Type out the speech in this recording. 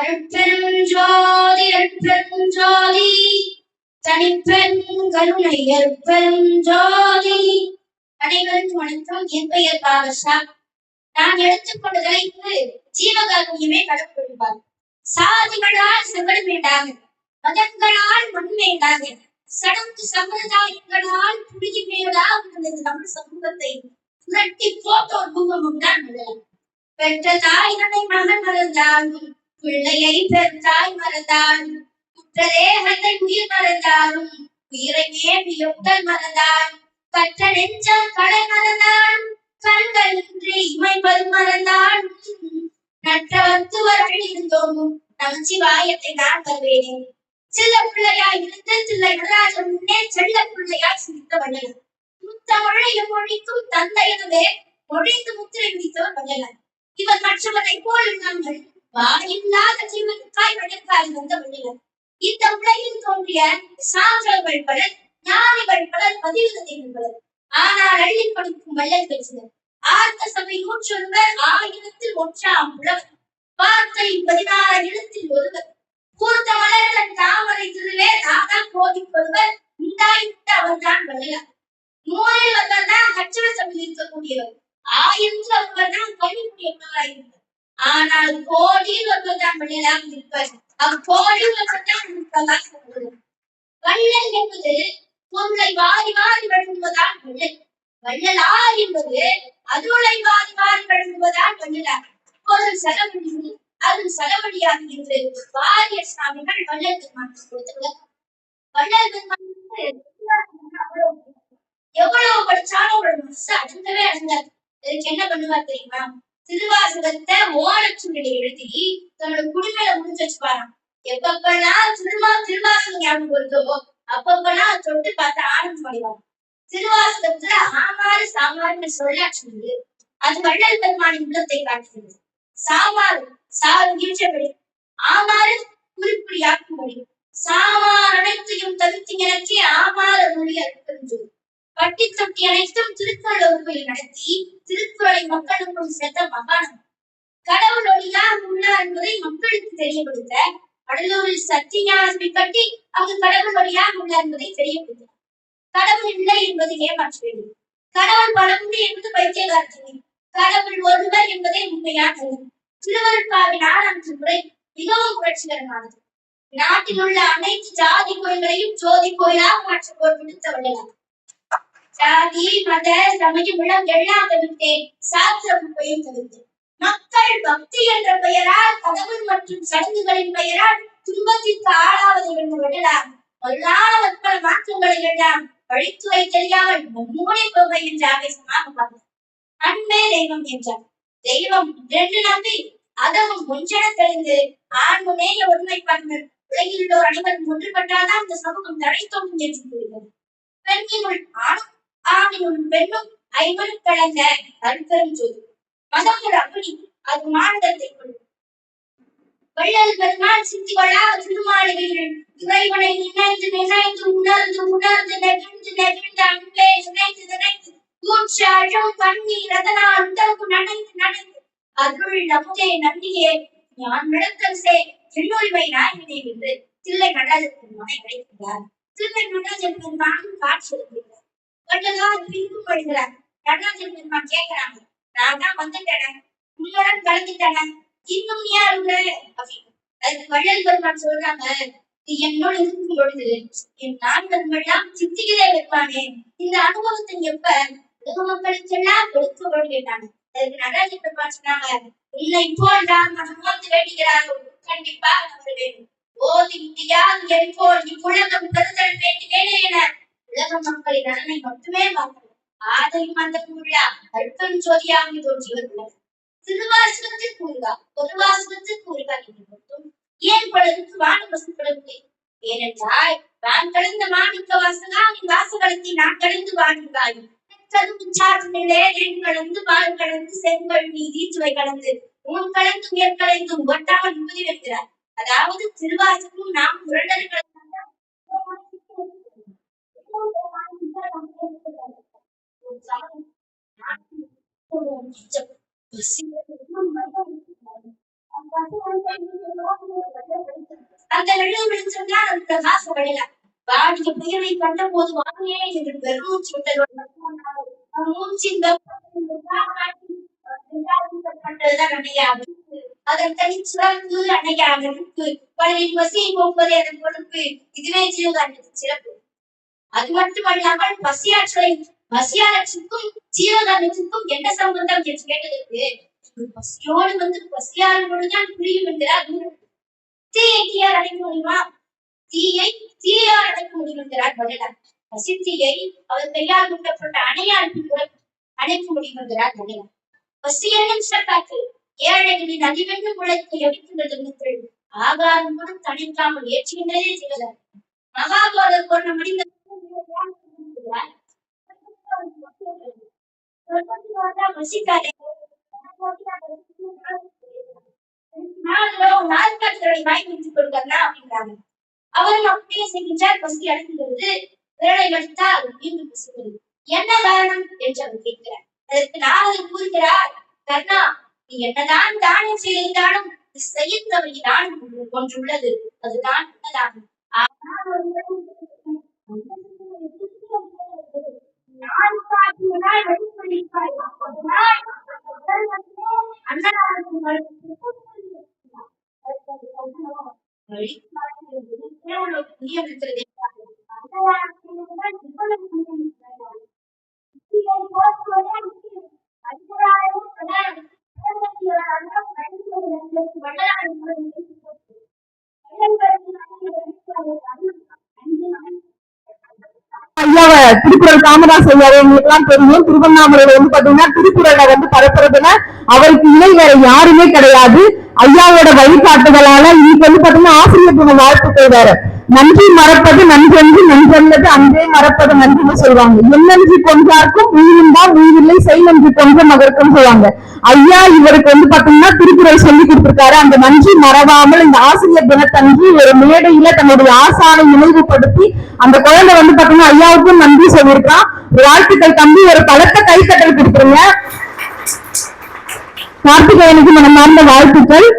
அருட்பெருஞ்சோதி அருட்பெருஞ்சோதி தனிப்பெரும் கருணை அருட்பெருஞ்சோதி. அனைவருக்கும் வணக்கம். என் பெயர் பாவஷா. நான் எடுத்துக்கொண்ட தலைப்பு ஜீவகாருண்யமே கடவுள்பார். சாதிகளால் செவடு வேண்டாங்க, மதங்களால் மண் வேண்டாங்க, சடங்கு சம்பிரதாயங்களால் புழுகி மேலாக தமிழ் சமூகத்தை புரட்டி போட்டோர் பூகமும் தான் உள்ளது. பெற்ற தாய் மகன் மறந்தாலும், பிள்ளையை பெற்றாய் மறந்தாலும், குற்றதேகத்தை உயிர் மறந்தாலும், உயிரை மேவியொட்டல் மறந்தாலும், கற்ற நெஞ்சம் கடை மறந்தாலும், கண்கள் இன்றி இமைப்பது மறந்தாலும், நற்ற வத்துவர் அழிந்தோங்கும் நமச்சிவாயத்தை நான் வருவேனே. சில்ல பிள்ளையாய் இருந்த தில்லை நடராஜன் முன்னே செல்ல பிள்ளையாய் சிரித்த வள்ளல். முத்தமிழையும் மொழிக்கும் தந்தையனவே மொழிந்து முத்திரை விதித்தவர் வள்ளல். இவர் மற்றவரை போல் நாங்கள் வாயில்லாத ஜீவனுக்காய் வழக்காய் வந்த வள்ளல். இந்த உலகில் தோன்றிய சான்றோர்கள் பலர், ஞானிகள் பலர், பதிவுகள் பலர். ஆனால் அள்ளி கொடுக்கும் வள்ளல் பெற்றனர். ஆர்த்த சபை 101 1000 ஒன்றாம் உலகம். வார்த்தை 16 ஒருவர். கூர்த்த மலர்கள் தாமரை திருவே தாதா கோதிப்பொருவர் உண்டாயிட்ட அவர்தான் வள்ளலார். நூலில் ஒருவர்தான் கற்றவ சபையில் இருக்கக்கூடியவர். 1000 ஒருவர்தான் கல்விக்குரியவராயிருப்பார். ஆனால் கோடியில் ஒருவர்தான் வள்ளலாக இருப்பார். அக்கோடியில் ஒருவர்தான் வள்ளல் என்பது பொருளை வாரி வாரி வழங்குவதால் வள்ளல். வள்ளலார் என்பது அருளை வாரி வாரி வழங்குவதால் வள்ளலார். பொருள் செலவழிவு அது செலவழியாது என்று வாரியர் சுவாமிகள் வள்ளல் பெருமானுக்கு கொடுத்த விளக்கம். வள்ளல் பெருமானுக்கு எவ்வளவு படிச்சாலும் அவரோட மனசு அடங்கவே அடங்காது. அதுக்கு என்ன பண்ணுவார் தெரியுமா? திருவாசகத்தை ஓலச்சுவடியில எழுதி தன்னோட குடிமையில முடிஞ்சு வச்சுப்பாராம். எப்பப்பெல்லாம் திருவாசகம் ஞாபகம் வருதோ அப்பப்பெல்லாம் தொட்டு பார்த்து ஆனந்தம் பண்ணிடுவாங்க. திருவாசகத்துல ஆமாறு சாமாறு சொல்லாட்சி அது வள்ளல் பெருமானின் உள்ளத்தை காட்டுகிறது. சாமாறு சாருகின்றபடி, ஆமாறு குறிப்பிடியாக்கும்படி, சாமார் அனைத்தையும் தவிர்த்து எனக்கே ஆமாறு மொழி அற்புதம். பட்டி தொட்டி அனைத்தும் திருக்குறள் வகுப்பில் நடத்தி திருக்குறளை மக்களுக்கும் சேர்த்த மகானம். கடவுள் ஒளியாக உள்ளார் என்பதை மக்களுக்கு தெரியப்படுத்த கடலூரில் சத்தியாசனை கட்டி அங்கு கடவுள் ஒளியாக உள்ளார் என்பதை தெரியப்படுத்த. கடவுள் இல்லை என்பது ஏமாற்றுவது. கடவுள் பலமுண்டு என்பது பைத்தியகாரத்தினை. கடவுள் ஒருவர் என்பதை உண்மையான திருவருட்பாவின் 4ஆம் திருமுறை மிகவும் புரட்சிகரமானது. நாட்டில் உள்ள அனைத்து ஜாதி கோயில்களையும் ஜோதி கோயிலாக மாற்ற போர் விடுத்த வள்ளலார். ஜாதி மத சமயம் இடம் எல்லாம் தவிர்த்தே சாஸ்திரப்பையும் தவிர்த்து மக்கள் பக்தி என்ற பெயரால் கடவுள் மற்றும் சடங்குகளின் பெயரால் துன்பத்திற்கு ஆளாவதை என்ற வள்ளலார் பொருளான மக்கள மாற்றங்களை எல்லாம் வழித்துறை தெரியாமல் மூளை போகை என்ற ஆவேசமாக பார்த்தார். அன்பே தெய்வம் என்றார். தெய்வம் 2 நம்பி அதவும் ஒன்றென தெரிந்து ஆண்முனேய ஒருமைப்பாட்டினர் உலகில் உள்ளோர் அனைவரும் ஒன்றுபட்டால்தான் இந்த சமூகம் தழைத்தோங்கும் என்று கூறுகிறது. பெண்ணினுள் ஆணும் ஆணினுள் பெண்ணும் ஐவரும் கலந்த அருட்பெரும் ஜோதி. மதம் ஒரு அப்படி அது மாநிலத்தை கொள்ளும். வள்ளல் பெருமாள் சித்திகளா திருமாளிகைகள் இறைவனை நினைந்து நினைந்து உணர்ந்து உணர்ந்து நெகிழ்ந்து நெகிழ்ந்து அன்பே நினைந்து நினைந்து மூச்சாழும் கண்ணீர் அதனால் உடம்பு நனைந்து நனைந்து அருள் நமுதே நன்றியே ஞான் விளக்கல் சே என்னுரிமை நாயகனே என்று தில்லை நடராஜ பெருமானை அழைக்கிறார். தில்லை நடராஜ பெருமானும் காட்சி அளிக்கிறார். வள்ளலார் பின்பும் வருகிறார். நடராஜ பெருமான் கேட்கிறாங்க, நான் தான் வந்துட்டேன், உன்னுடன் கலந்துட்டேன், இன்னும் யார் உள்ள அப்படின்னு. அதுக்கு வள்ளல் பெருமான் சொல்றாங்க, என்னோடு இருக்கும் பொழுது என் நான்கள் எல்லாம் சித்திகளே வைப்பானே, இந்த அனுபவத்தை எப்ப உலக மக்களுக்கு எல்லாம் கொடுக்க கேட்டாங்க. அதுக்கு நடராஜ பெருமான் சொன்னாங்க, உன்னை போல் நான் மனமோந்து வேண்டுகிறார்கள், கண்டிப்பாக நம்ப வேண்டும். ஓதி முடியாது என் போல் இவ்வுலகம் பெறுதல் வேண்டுவேனே என உலக மக்களின் நலனை மட்டுமே பார்க்கணும். ஆதையும் அந்த உள்ளா அற்பன் ஜோதியாக தோன்றியவர் உள்ளது. திருவாசகத்தில் கூறுகா பொதுவாசகத்தில் கூறுகா என்று மட்டும் ஏன் பலருக்கு வானம் வசப்படவில்லை? ஏனென்றால் நான் கடந்த மாணிக்க வாசகா என் வாசகத்தை நான் கடந்து வாழ்ந்தாய் சாற்றினிலே என் கடந்து பால் கடந்து செங்கல் நீதி சுவை கடந்து உன் கலந்து உயர் கலைந்து ஒட்டாமல் நிம்மதி வைக்கிறார். அதாவது திருவாசகம் நாம் முரண்டல் அந்த வெள்ளம் விழுந்தா அந்த பிரகாசம் விடல வாடிய புயலை கண்ட போது வாங்கியே என்று பெருமூச்சு விட்டதோடு மூச்சின் அதன் தனிச்சிறப்பு அன்னைக்கு பலரின் பசியை போக்குவதே அதன் பொறுப்பு. இதுவே ஜீவகாண்டத்தின் சிறப்பு. அது மட்டுமல்லாமல் பசியாளர்களுக்கும் ஜீவகாண்டத்திற்கும் என்ன சம்பந்தம் என்று கேட்டதற்கு பசியோடு வந்து பசியாளர் பொழுதுதான் புரியும் என்கிறார். தீயை தீயார் அடைக்க முடியுமா? தீயார் அடைக்க முடியும் என்கிறார் வள்ளலார். பசித்தீயை அவர் கையால் முட்டப்பட்ட அணையால் அணைக்க முடியும் என்கிறார் வள்ளலார். பசி என்னும் சிறப்பாற்று ஏழைகளின் அதிவென்று உழைத்து எடிக்கின்றது ஆகாரம் கூட தணிக்காமல் ஏற்றுகின்றதே சிலர். மகாபாரதர் போன்ற மனித வசிக்காதே நாட்காட்களை வாங்கி வைத்துக் கொடுக்கறா அப்படின்றாங்க. அவரும் அப்படியே செய்கின்றார். பசி அடைகிறது. விரலை வடித்தால் மீண்டும் பசிக்கிறது. என்ன காரணம் என்று அவர் கேட்கிறார். அதற்கு நாரதர் கூறுகிறார், கர்ணா, நீ என்னதான் தானம் செய்திருந்தாலும் செய்யத்தவரை தானம் ஒன்றுள்ளது, அதுதான் உன்னதாகும். திருக்குறள் காமராஜ் ஐயாவை உங்களுக்கு எல்லாம் தெரியும். திருவண்ணாமலையில வந்து பாத்தீங்கன்னா திருக்குறளை வந்து பரப்புறதுல அவருக்கு இணை வேற யாருமே கிடையாது. ஐயாவோட வழிகாட்டுதலால இன்னைக்கு வந்து பாத்தீங்கன்னா ஆசிரியர் வாழ்த்துக்கள் வேற. நன்றி மறப்பது நன்றென்று, நன்றல்லது அன்றே மறப்பது நன்றின்னு சொல்லுவாங்க. எண்ணன்றி கொன்றார்க்கும் உயிரின்தான் உயிரில்லை, செய் நன்றி கொன்ற மகருக்கும் சொல்லுவாங்க. ஐயா இவருக்கு வந்து பாத்தீங்கன்னா திருக்குறள் சொல்லி கொடுத்திருக்காரு. அந்த நன்றி மறவாமல் இந்த ஆசிரியர் தினத்தன்று ஒரு மேடையில தன்னுடைய ஆசானை நினைவுபடுத்தி அந்த குழந்தை வந்து பாத்தீங்கன்னா ஐயாவுக்கும் நன்றி சொல்லியிருக்கான். வாழ்த்துக்கள் தம்பி, ஒரு பலத்த கைத்தட்டல் கொடுத்துருங்க. கார்த்திகேயனுக்கு மனமார்ந்த வாழ்த்துக்கள்.